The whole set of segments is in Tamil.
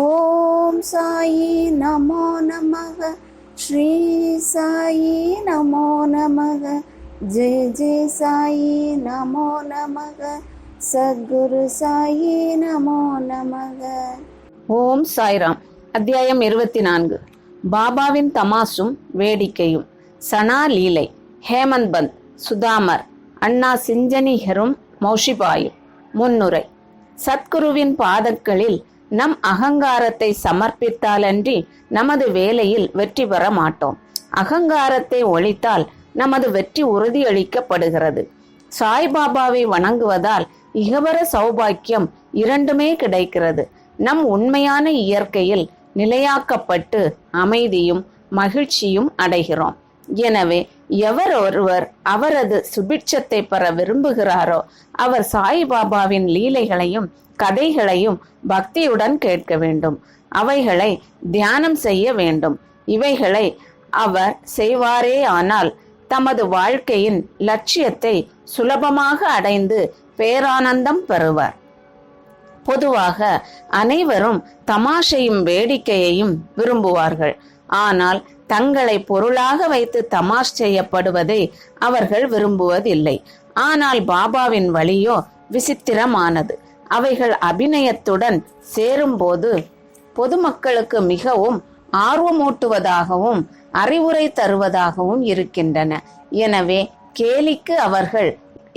ஓம் சாயி நமோ நமக. ஸ்ரீ சாயி நமோ நமக. ஜெய ஜெய சாயி நமோ நமக. சத்குரு சாயி நமோ நமக. ஓம் சாய்ராம். அத்தியாயம் 24. பாபாவின் தமாசும் வேடிக்கையும். சனா லீலை. ஹேமந்த் பந்த், சுதாமர், அண்ணா சிஞ்சனிஹரும், மௌஷிபாயும். முன்னுரை. சத்குருவின் பாதங்களில் நம் அகங்காரத்தை சமர்ப்பித்தாலன்றி நமது வேலையில் வெற்றி பெற மாட்டோம். அகங்காரத்தை ஒழித்தால் நமது வெற்றி உறுதியளிக்கப்படுகிறது. சாய்பாபாவை வணங்குவதால் இகவர சௌபாக்கியம் இரண்டுமே கிடைக்கிறது. நம் உண்மையான இயற்கையில் நிலையாக்கப்பட்டு அமைதியும் மகிழ்ச்சியும் அடைகிறோம். எனவே எவர் ஒருவர் அவரது சுபிட்சத்தை பெற விரும்புகிறாரோ அவர் சாய்பாபாவின் லீலைகளையும் கதைகளையும் பக்தியுடன் கேட்க வேண்டும். அவைகளை தியானம் செய்ய வேண்டும். இவைகளை அவர் செய்வாரே ஆனால் தமது வாழ்க்கையின் லட்சியத்தை சுலபமாக அடைந்து பேரானந்தம் பெறுவார். பொதுவாக அனைவரும் தமாஷையும் வேடிக்கையையும் விரும்புவார்கள். ஆனால் தங்களை பொருளாக வைத்து தமாஷ் செய்யப்படுவதை அவர்கள் விரும்புவதில்லை. ஆனால் பாபாவின் வழியோ விசித்திரமானது. அவைகள் அபிநயத்துடன் சேரும்போது பொதுமக்களுக்கு மிகவும் ஆர்வமூட்டுவதாகவும் அறிவுரை தருவதாகவும் இருக்கின்றன. எனவே கேலிக்கு அவர்கள்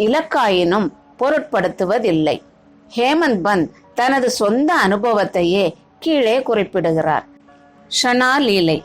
இலக்காயினும் பொருட்படுத்துவதில்லை. ஹேமந்த் பந்த் தனது சொந்த அனுபவத்தையே கீழே குறிப்பிடுகிறார். ஷனா லீலை.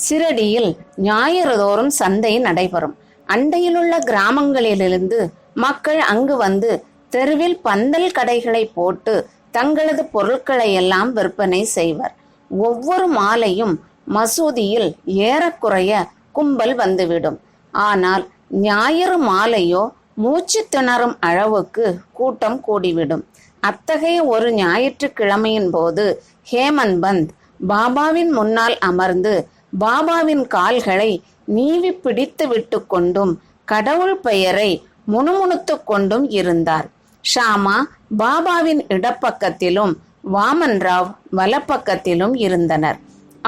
சிரடியில் ஞாயிறுதோறும் சந்தை நடைபெறும். அண்டையிலுள்ள கிராமங்களிலிருந்து மக்கள் அங்கு வந்து தெருவில் பந்தல் கடைகளை போட்டு தங்களது பொருட்களை எல்லாம் விற்பனை செய்வர். ஒவ்வொரு மாலையும் மசூதியில் ஏறக்குறைய கும்பல் வந்துவிடும். ஆனால் ஞாயிறு மாலையோ மூச்சு திணறும் அளவுக்கு கூட்டம் கூடிவிடும். அத்தகைய ஒரு ஞாயிற்றுக்கிழமையின் போது ஹேமந்த் பந்த் பாபாவின் முன்னால் அமர்ந்து பாபாவின் கால்களை நீவி பிடித்து விட்டு கொண்டும் கடவுள் பெயரை முணுமுணுத்து கொண்டும் இருந்தார். ஷாமா பாபாவின் இடப்பக்கத்திலும் வாமன் ராவ் வலப்பக்கத்திலும் இருந்தனர்.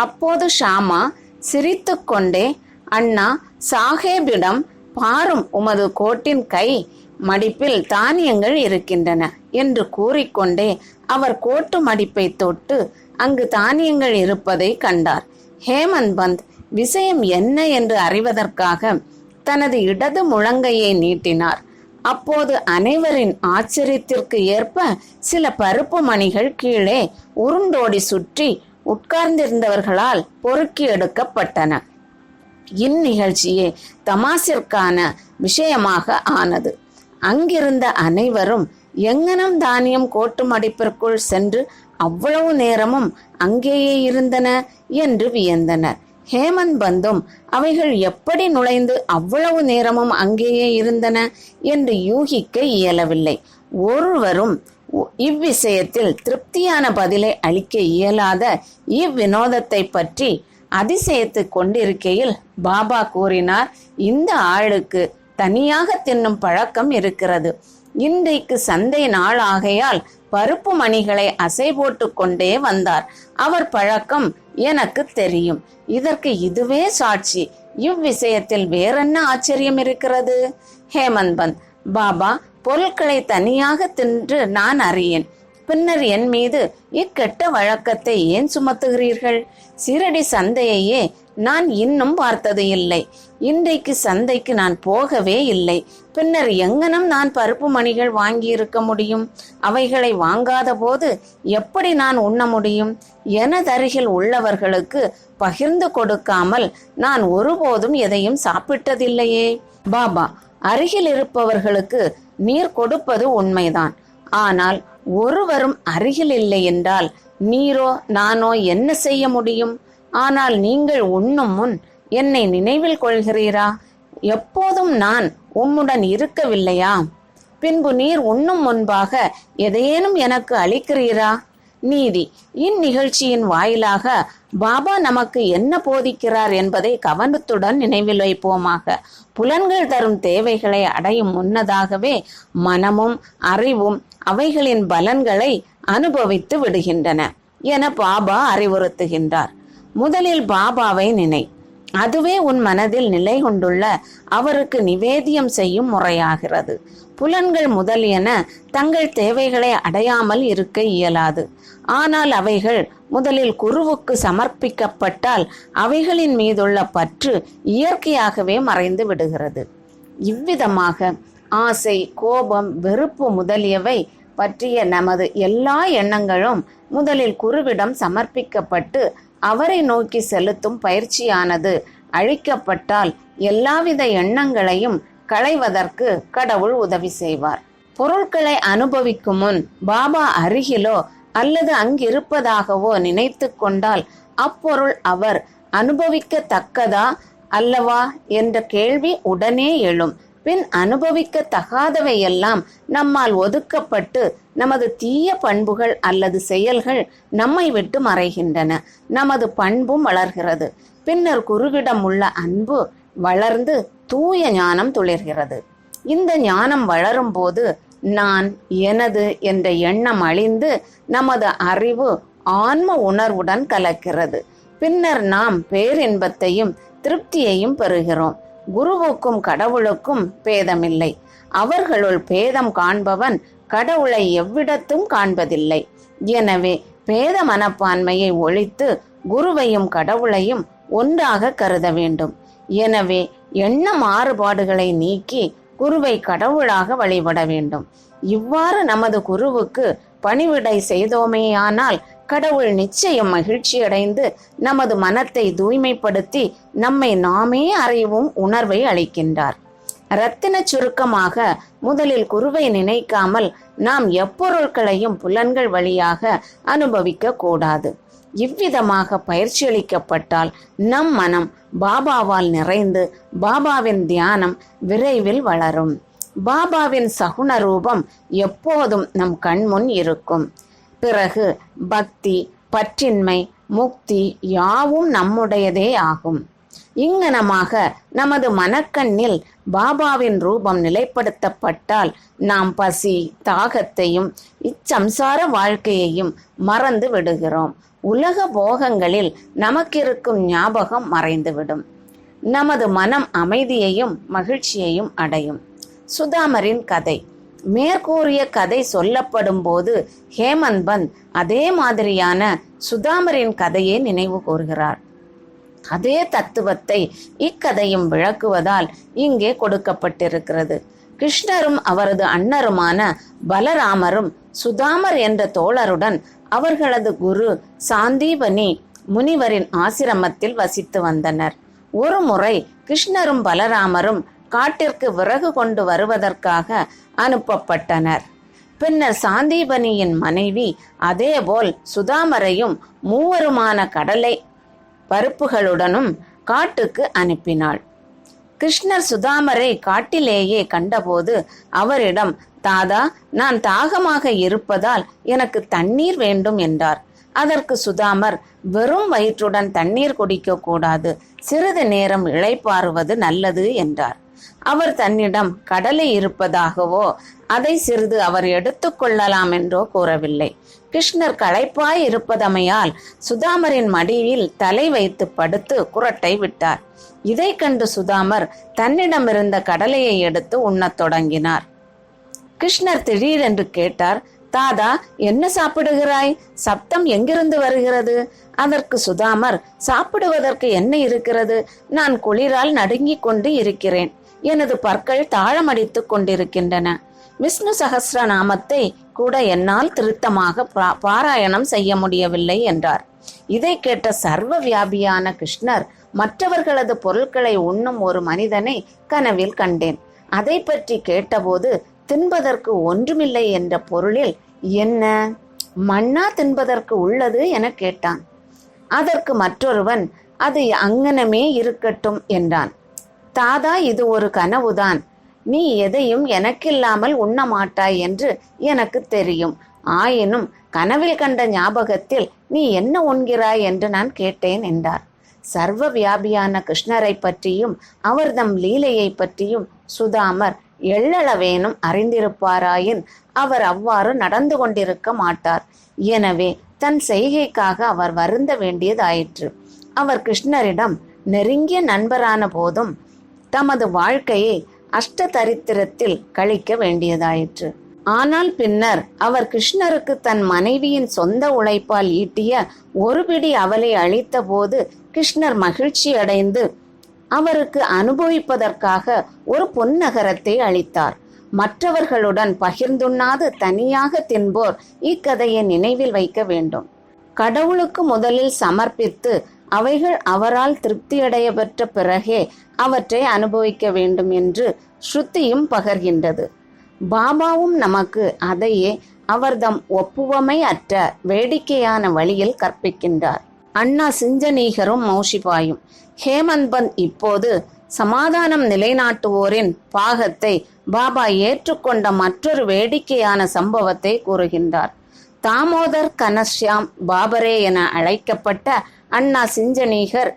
அப்போது ஷாமா சிரித்து கொண்டே, அண்ணா சாஹேபிடம் பாரும், உமது கோட்டின் கை மடிப்பில் தானியங்கள் இருக்கின்றன என்று கூறிக்கொண்டே அவர் கோட்டு மடிப்பை தொட்டு அங்கு தானியங்கள் இருப்பதை கண்டார். ஹேமந்த் பந்த் விஷயம் என்ன என்று அறிவதற்காக தனது இடது முழங்கையை நீட்டினார். அப்போது அனைவரின் ஆச்சரியத்திற்கு ஏற்ப சில பருப்பு மணிகள் கீழே உருண்டோடி சுற்றி உட்கார்ந்திருந்தவர்களால் பொறுக்கி எடுக்கப்பட்டன. இந்நிகழ்ச்சியே தமாசிற்கான விஷயமாக ஆனது. அங்கிருந்த அனைவரும் எங்கனம் தானியம் கோட்டு மடிப்பிற்குள் சென்று அவ்வளவு நேரமும் அங்கேயே இருந்தன என்று வியந்தனர். ஹேமந்த் பந்தும் அவைகள் எப்படி நுழைந்து அவ்வளவு நேரமும் அங்கேயே இருந்தன என்று யூகிக்க இயலவில்லை. ஒருவரும் இவ்விஷயத்தில் திருப்தியான பதிலை அளிக்க இயலாத இவ்வினோதத்தை பற்றி அதிசயித்து கொண்டிருக்கையில் பாபா கூறினார், இந்த ஆளுக்கு தனியாக தின்னும் பழக்கம் இருக்கிறது. இன்றைக்கு சந்தை நாள் ஆகையால் பருப்பு மணிகளை அசை போட்டு கொண்டே வந்தார். அவர் பழக்கம் எனக்கு தெரியும். இதற்கு இதுவே சாட்சி. இவ்விஷயத்தில் வேறென்ன ஆச்சரியம் இருக்கிறது? ஹேமந்த் பந்த், பாபா பொருட்களை தனியாக தின்று நான் அறியேன். பின்னர் என் மீது இக்கெட்ட வழக்கத்தை ஏன் சுமத்துகிறீர்கள்? சிரடி சந்தையையே நான் இன்னும் பார்த்தது இல்லை. இன்றைக்கு சந்தைக்கு நான் போகவே இல்லை. பின்னர் எங்கனம் நான் பருப்பு மணிகள் வாங்கி இருக்க முடியும்? அவைகளை வாங்காத போது எப்படி நான் உண்ண முடியும்? எனதருகில் உள்ளவர்களுக்கு பகிர்ந்து கொடுக்காமல் நான் ஒருபோதும் எதையும் சாப்பிட்டதில்லையே. பாபா, அருகில் இருப்பவர்களுக்கு நீர் கொடுப்பது உண்மைதான். ஆனால் ஒருவரும் அருகில் இல்லை என்றால் நீரோ நானோ என்ன செய்ய முடியும்? ஆனால் நீங்கள் உண்ணும் முன் என்னை நினைவில் கொள்கிறீரா? எப்போதும் நான் உம்முடன் இருக்கவில்லையா? பின்பு நீர் உண்ணும் முன்பாக எதையேனும் எனக்கு அளிக்கிறீரா? நீதி. இந்நிகழ்ச்சியின் வாயிலாக பாபா நமக்கு என்ன போதிக்கிறார் என்பதை கவனத்துடன் நினைவில் வைப்போமாக. புலன்கள் தரும் தேவைகளை அடையும் முன்னதாகவே மனமும் அறிவும் அவைகளின் பலன்களை அனுபவித்து விடுகின்றன என பாபா அறிவுறுத்துகின்றார். முதலில் பாபாவை நினை. அதுவே உன் மனதில் நிலை கொண்டுள்ள அவருக்கு நிவேதியம் செய்யும் முறையாகிறது. புலன்கள் முதலியன தங்கள் தேவைகளை அடையாமல் இருக்க இயலாது. ஆனால் அவைகள் முதலில் குருவுக்கு சமர்ப்பிக்கப்பட்டால் அவைகளின் மீதுள்ள பற்று இயற்கையாகவே மறைந்து விடுகிறது. இவ்விதமாக ஆசை, கோபம், வெறுப்பு முதலியவை பற்றிய நமது எல்லா எண்ணங்களும் முதலில் குருவிடம் சமர்ப்பிக்கப்பட்டு அவரை நோக்கி செலுத்தும் பயிற்சியானது அழிக்கப்பட்டால் எல்லாவித எண்ணங்களையும் களைவதற்கு கடவுள் உதவி செய்வார். பொருட்களை அனுபவிக்கும் முன் பாபா அருகிலோ அல்லது அங்கிருப்பதாகவோ நினைத்து கொண்டால் அப்பொருள் அவர் அனுபவிக்கத்தக்கதா அல்லவா என்ற கேள்வி உடனே எழும். பின் அனுபவிக்க தகாதவையெல்லாம் நம்மால் ஒதுக்கப்பட்டு நமது தீய பண்புகள் அல்லது செயல்கள் நம்மை விட்டு மறைகின்றன. நமது பண்பும் வளர்கிறது. பின்னர் குருவிடம் உள்ள அன்பு வளர்ந்து தூய ஞானம் துளிர்கிறது. இந்த ஞானம் வளரும் போது நான், எனது என்ற எண்ணம் அழிந்து நமது அறிவு ஆன்ம உணர்வுடன் கலக்கிறது. பின்னர் நாம் பேரின்பத்தையும் திருப்தியையும் பெறுகிறோம். குருவுக்கும் கடவுளுக்கும் பேதமில்லை. அவர்களுள் பேதம் காண்பவன் கடவுளை எவ்விடத்தும் காண்பதில்லை. எனவே பேத மனப்பான்மையை ஒழித்து குருவையும் கடவுளையும் ஒன்றாக கருத வேண்டும். எனவே எண்ண மாறுபாடுகளை நீக்கி குருவை கடவுளாக வழிபட வேண்டும். இவ்வாறு நமது குருவுக்கு பணிவிடை செய்தோமேயானால் கடவுள் நிச்சயம் மகிழ்ச்சியடைந்து நமது மனத்தை தூய்மைப்படுத்தி நம்மை நாமே அறிவும் உணர்வை அளிக்கின்றார். இரத்தின சுருக்கமாக முதலில் குருவை நினைக்காமல் நாம் எப்பொருட்களையும் புலன்கள் வழியாக அனுபவிக்க கூடாது. இவ்விதமாக பயிற்சியளிக்கப்பட்டால் நம் மனம் பாபாவால் நிறைந்து பாபாவின் தியானம் விரைவில் வளரும். பாபாவின் சகுன ரூபம் எப்போதும் நம் கண்முன் இருக்கும். பிறகு பக்தி, பற்றின்மை, முக்தி யாவும் நம்முடையதே ஆகும். இங்ஙனமாக நமது மனக்கண்ணில் பாபாவின் ரூபம் நிலைப்படுத்தப்பட்டால் நாம் பசி, தாகத்தையும் இச்சம்சார வாழ்க்கையையும் மறந்து விடுகிறோம். உலக போகங்களில் நமக்கிருக்கும் ஞாபகம் மறைந்துவிடும். நமது மனம் அமைதியையும் மகிழ்ச்சியையும் அடையும். சுதாமரின் கதை. மேற்கூறிய கதை சொல்லப்படும் போது ஹேமந்த் பந்த் அதே மாதிரியான சுதாமரின் கதையை நினைவு கூறுகிறார். அதே தத்துவத்தை இக்கதையும் விளக்குவதால் இங்கே கொடுக்கப்பட்டிருக்கிறது. கிருஷ்ணரும் அவரது அண்ணருமான பலராமரும் சுதாமர் என்ற தோழருடன் அவர்களது குரு சாந்தீபனி முனிவரின் ஆசிரமத்தில் வசித்து வந்தனர். ஒரு முறை கிருஷ்ணரும் பலராமரும் காட்டிற்கு விறகு கொண்டு வருவதற்காக அனுப்பப்பட்டனர். பின்னர் சாந்தீபனியின் மனைவி அதேபோல் சுதாமரையும் மூவருமான கடலை பருப்புகளுடனும் காட்டுக்கு அனுப்பினாள். கிருஷ்ணர் சுதாமரை காட்டிலேயே கண்டபோது அவரிடம், தாதா, நான் தாகமாக இருப்பதால் எனக்கு தண்ணீர் வேண்டும் என்றார். அதற்கு சுதாமர், வெறும் வயிற்றுடன் தண்ணீர் குடிக்க கூடாது, சிறிது நேரம் இளைப்பாறுவது நல்லது என்றார். அவர் தன்னிடம் கடலை இருப்பதாகவோ அதை சிறிது அவர் எடுத்துக்கொள்ளலாம் என்றோ கூறவில்லை. கிருஷ்ணர் களைப்பாய் இருப்பதமையால் சுதாமரின் மடியில் தலை வைத்து படுத்து குரட்டை விட்டார். இதை கண்டு சுதாமர் தன்னிடமிருந்த கடலையை எடுத்து உண்ணத் தொடங்கினார். கிருஷ்ணர் திடீரென்று கேட்டார், தாதா, என்ன சாப்பிடுகிறாய்? சப்தம் எங்கிருந்து வருகிறது? அதற்கு சுதாமர், சாப்பிடுவதற்கு என்ன இருக்கிறது? நான் குளிரால் நடுங்கிக் கொண்டு இருக்கிறேன். எனது பற்கள் தாளமடித்துக் கொண்டிருக்கின்றன. விஷ்ணு சகஸ்ர நாமத்தை கூட என்னால் திருத்தமாக பாராயணம் செய்ய முடியவில்லை என்றார். இதை கேட்ட சர்வ வியாபியான கிருஷ்ணர், மற்றவர்களது பொருட்களை உண்ணும் ஒரு மனிதனை கனவில் கண்டேன். அதை பற்றி கேட்டபோது தின்பதற்கு ஒன்றுமில்லை என்ற பொருளில், என்ன மண்ணா தின்பதற்கு உள்ளது என கேட்டான். அதற்கு மற்றொருவன், அது அங்கனமே இருக்கட்டும் என்றான். தாதா, இது ஒரு கனவுதான். நீ எதையும் எனக்கில்லாமல் உண்ண மாட்டாய் என்று எனக்கு தெரியும். ஆயினும் கனவில் கண்ட ஞாபகத்தில் நீ என்ன உண்கிறாய் என்று நான் கேட்டேன் என்றார். சர்வ வியாபியான கிருஷ்ணரை பற்றியும் அவர்தம் லீலையை பற்றியும் சுதாமர் எள்ளளவேனும் அறிந்திருப்பாராயின் அவர் அவ்வாறு நடந்து கொண்டிருக்க மாட்டார். எனவே தன் செய்கைக்காக அவர் வருந்த வேண்டியதாயிற்று. அவர் கிருஷ்ணரிடம் நெருங்கிய நண்பரான போதும் தமது வாழ்க்கையை அஷ்டதரித்திரத்தில் கழிக்க வேண்டியதாயிற்று. ஆனால் பின்னர் அவர் கிருஷ்ணருக்கு தன் மனைவியின் சொந்த உழைப்பால் ஈட்டிய ஒரு பிடி அவலை அளித்த போது கிருஷ்ணர் மகிழ்ச்சி அடைந்து அவருக்கு அனுபவிப்பதற்காக ஒரு பொன்னகரத்தை அளித்தார். மற்றவர்களுடன் பகிர்ந்துண்ணாது தனியாக தின்போர் இக்கதையை நினைவில் வைக்க வேண்டும். கடவுளுக்கு முதலில் சமர்ப்பித்து அவைகள் அவரால் திருப்தியடைய பெற்ற பிறகே அவற்றை அனுபவிக்க வேண்டும் என்று ஸ்ருதியும் பகர்கின்றது. பாபாவும் நமக்கு அதையே அவர்தம் ஒப்புவமை அற்ற வேடிக்கையான வழியில் கற்பிக்கின்றார். அண்ணா சிஞ்சனீகரும் மௌஷிபாயும். ஹேமந்த் பந்த் இப்போது சமாதானம் நிலைநாட்டுவோரின் பாகத்தை பாபா ஏற்றுக்கொண்ட மற்றொரு வேடிக்கையான சம்பவத்தை கூறுகின்றார். தாமோதர் கனஷ்யாம் பாபரே என அழைக்கப்பட்ட அண்ணா சிஞ்சனீகர்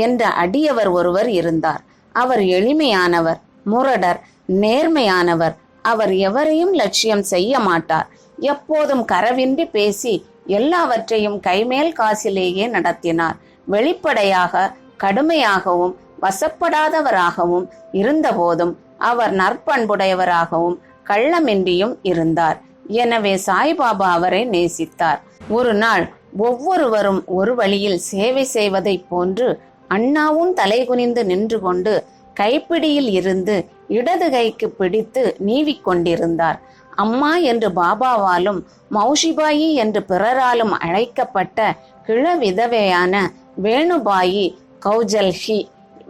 என்ற அடியவர் ஒருவர் இருந்தார். அவர் எளிமையானவர், முரடர், நேர்மையானவர். அவர் எவரையும் லட்சியம் செய்ய மாட்டார். எப்போதும் கரவின்றி பேசி எல்லாவற்றையும் கைமேல் காசிலேயே நடத்தினார். வெளிப்படையாக கடுமையாகவும் வசப்படாதவராகவும் இருந்தபோதும் அவர் நற்பண்புடையவராகவும் கள்ளமின்றியும் இருந்தார். எனவே சாய்பாபா அவரை நேசித்தார். ஒரு நாள் ஒவ்வொருவரும் ஒரு வழியில் சேவை செய்வதைப் போன்று அண்ணாவும் தலைகுனிந்து நின்று கொண்டு கைப்பிடியில் இருந்து இடது கைக்கு பிடித்து நீவிக்கொண்டிருந்தார். அம்மா என்று பாபாவாலும் மௌஷிபாயி என்று பிறராலும் அழைக்கப்பட்ட கிழ விதவையான வேணுபாயி கௌஜல்ஹி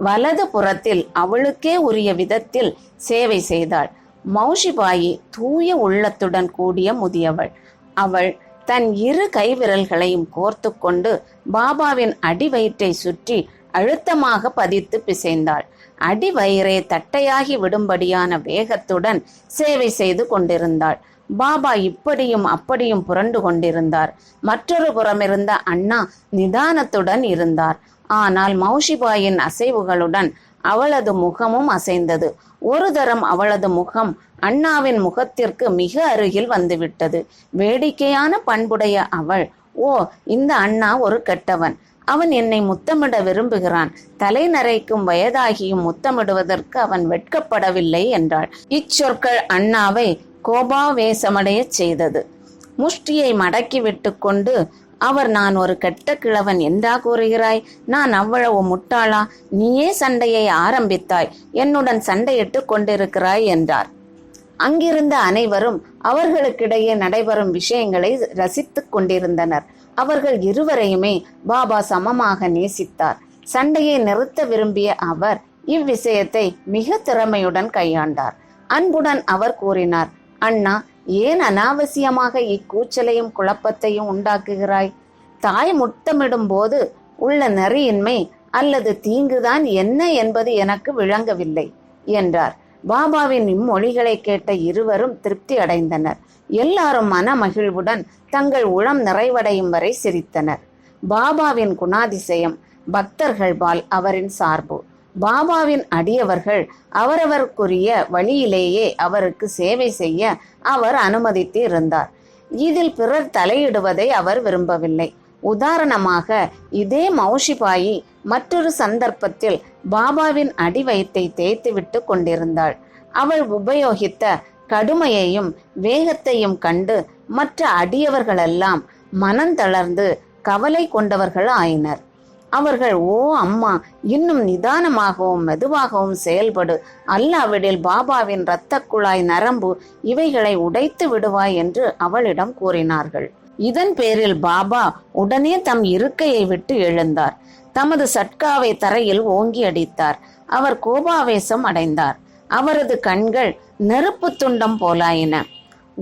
வலது புறத்தில் அவளுக்கே உரிய விதத்தில் சேவை செய்தாள். மௌஷிபாயி தூய உள்ளத்துடன் கூடிய முதியவள். அவள் தன் இரு கைவிரல்களையும் கோர்த்து கொண்டு பாபாவின் அடிவயிற்றை சுற்றி அழுத்தமாக பதித்து பிசைந்தாள். அடிவயிறே தட்டையாகி விடும்படியான வேகத்துடன் சேவை செய்து கொண்டிருந்தாள். பாபா இப்படியும் அப்படியும் புரண்டு கொண்டிருந்தார். மற்றொரு புறமிருந்த அண்ணா நிதானத்துடன் இருந்தார். ஆனால் மௌஷிபாயின் அசைவுகளுடன் அவளது முகமும் அசைந்தது. ஒரு தரம் அவளது முகம் அண்ணாவின் முகத்திற்கு மிக அருகில் வந்துவிட்டது. வேடிக்கையான பண்புடைய அவள், ஓ, இந்த அண்ணா ஒரு கெட்டவன். அவன் என்னை முத்தமிட விரும்புகிறான். தலை நரைக்கும் வயதாகியும் முத்தமிடுவதற்கு அவன் வெட்கப்படவில்லை என்றாள். இச்சொற்கள் அண்ணாவை கோபாவேசமடைய செய்தது. முஷ்டியை மடக்கி விட்டு கொண்டு அவர், நான் ஒரு கெட்ட கிழவன் என்றா கூறுகிறாய்? நான் அவ்வளவு முட்டாளா? நீயே சண்டையை ஆரம்பித்தாய், என்னுடன் சண்டையிட்டு கொண்டிருக்கிறாய் என்றார். அங்கிருந்த அனைவரும் அவர்களுக்கிடையே நடைபெறும் விஷயங்களை ரசித்துக் கொண்டிருந்தனர். அவர்கள் இருவரையுமே பாபா சமமாக நேசித்தார். சண்டையை நிறுத்த விரும்பிய அவர் இவ்விஷயத்தை மிக திறமையுடன் கையாண்டார். அன்புடன் அவர் கூறினார், அண்ணா, ஏன் அனாவசியமாக இக்கூச்சலையும் குழப்பத்தையும் உண்டாக்குகிறாய்? தாய் முத்தமிடும் போது உள்ள நெறியின்மை அல்லது தீங்குதான் என்ன என்பது எனக்கு விளங்கவில்லை என்றார். பாபாவின் இம்மொழிகளை கேட்ட இருவரும் திருப்தி அடைந்தனர். எல்லாரும் மன மகிழ்வுடன் தங்கள் உளம் நிறைவடையும் வரை சிரித்தனர். பாபாவின் குணாதிசயம் பக்தர்கள்பால் அவரின் சார்பு. பாபாவின் அடியவர்கள் அவரவருக்குரிய வழியிலேயே அவருக்கு சேவை செய்ய அவர் அனுமதித்து இருந்தார். இதில் பிறர் தலையிடுவதை அவர் விரும்பவில்லை. உதாரணமாக, இதே மௌஷிபாயி மற்றொரு சந்தர்ப்பத்தில் பாபாவின் அடிவயத்தை தேய்த்துவிட்டு கொண்டிருந்தாள். அவள் உபயோகித்த கடுமையையும் வேகத்தையும் கண்டு மற்ற அடியவர்களெல்லாம் மனந்தளர்ந்து கவலை கொண்டவர்கள் ஆயினர். அவர்கள், ஓ அம்மா, இன்னும் நிதானமாகவும் மெதுவாகவும் செயல்படு, அல்லாவிடில் பாபாவின் இரத்த குழாய், நரம்பு இவைகளை உடைத்து விடுவாய் என்று அவளிடம் கூறினார்கள். இதன் பேரில் பாபா உடனே தம் இருக்கையை விட்டு எழுந்தார். தமது சட்காவை தரையில் ஓங்கி அடித்தார். அவர் கோபாவேசம் அடைந்தார். அவரது கண்கள் நெருப்பு துண்டம் போலாயின.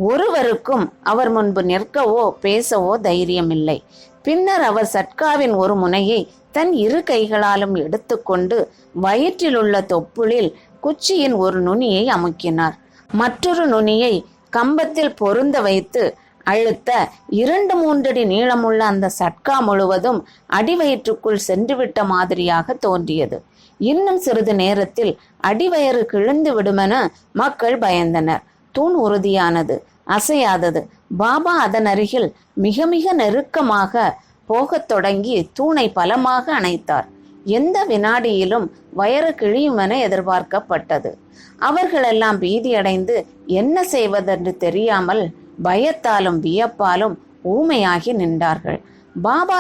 ஒருவருக்கும் அவர் முன்பு நிற்கவோ பேசவோ தைரியமில்லை. பின்னர் அவர் சட்காவின் ஒரு முனையை தன் இரு கைகளாலும் எடுத்துக்கொண்டு வயிற்றிலுள்ள தொப்புளில் குச்சியின் ஒரு நுனியை அமுக்கினார். மற்றொரு நுனியை கம்பத்தில் பொருந்த வைத்து அழுத்த 2-3 அடி நீளமுள்ள அந்த சட்கா முழுவதும் அடிவயிற்றுக்குள் சென்றுவிட்ட மாதிரியாக தோன்றியது. இன்னும் சிறிது நேரத்தில் அடிவயறு கிழிந்து விடுமென மக்கள் பயந்தனர். தூண் உறுதியானது. அசையாதது. பாபா அதன் அருகில் மிக மிக நெருக்கமாக போகத் தொடங்கி தூணை பலமாக அணைத்தார். எந்த வினாடியிலும் வயறு கிழியுமென எதிர்பார்க்கப்பட்டது. அவர்களெல்லாம் பீதியடைந்து என்ன செய்வதென்று தெரியாமல் பயத்தாலும் வியப்பாலும் ஊமையாகி நின்றார்கள். பாபா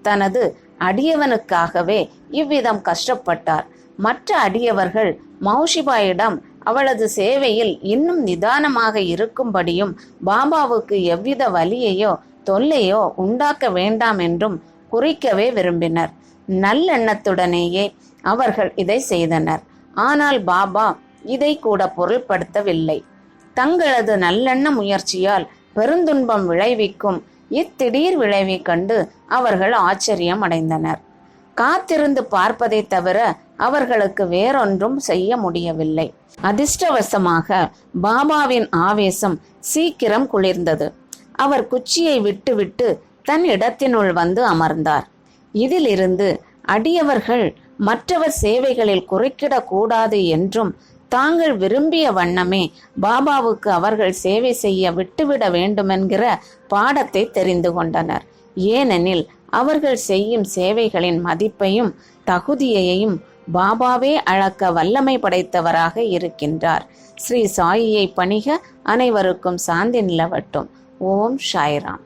தனது அடியவனுக்காகவே இவ்விதம் கஷ்டப்பட்டார். மற்ற அடியவர்கள் மௌஷிபாயிடம் அவளது சேவையில் இன்னும் நிதானமாக இருக்கும்படியும் பாபாவுக்கு எவ்வித வலியையோ தொல்லையோ உண்டாக்க வேண்டாம் என்றும் குறிக்கவே விரும்பினர். நல்லெண்ணத்துடனேயே அவர்கள் இதை செய்தனர். ஆனால் பாபா இதை கூட பொருள்படுத்தவில்லை. தங்களது நல்லெண்ண முயற்சியால் பெருந்துன்பம் விளைவிக்கும் இத்திடீர் விளைவை கண்டு அவர்கள் ஆச்சரியம் அடைந்தனர். காத்திருந்து பார்ப்பதை தவிர அவர்களுக்கு வேறொன்றும் செய்ய முடியவில்லை. அதிர்ஷ்டவசமாக பாபாவின் ஆவேசம் சீக்கிரம் குளிர்ந்தது. அவர் குச்சியை விட்டுவிட்டு தன் இடத்தினுள் வந்து அமர்ந்தார். இதிலிருந்து அடியவர்கள் மற்றவர் சேவைகளில் குறுக்கிடக்கூடாது என்றும் தாங்கள் விரும்பிய வண்ணமே பாபாவுக்கு அவர்கள் சேவை செய்ய விட்டுவிட வேண்டுமென்கிற பாடத்தை தெரிந்து கொண்டனர். ஏனெனில் அவர்கள் செய்யும் சேவைகளின் மதிப்பையும் தகுதியையும் பாபாவே அளக்க வல்லமை படைத்தவராக இருக்கின்றார். ஸ்ரீ சாயியை பணிக. அனைவருக்கும் சாந்தி நிலவட்டும். ஓம் சாய்ராம்.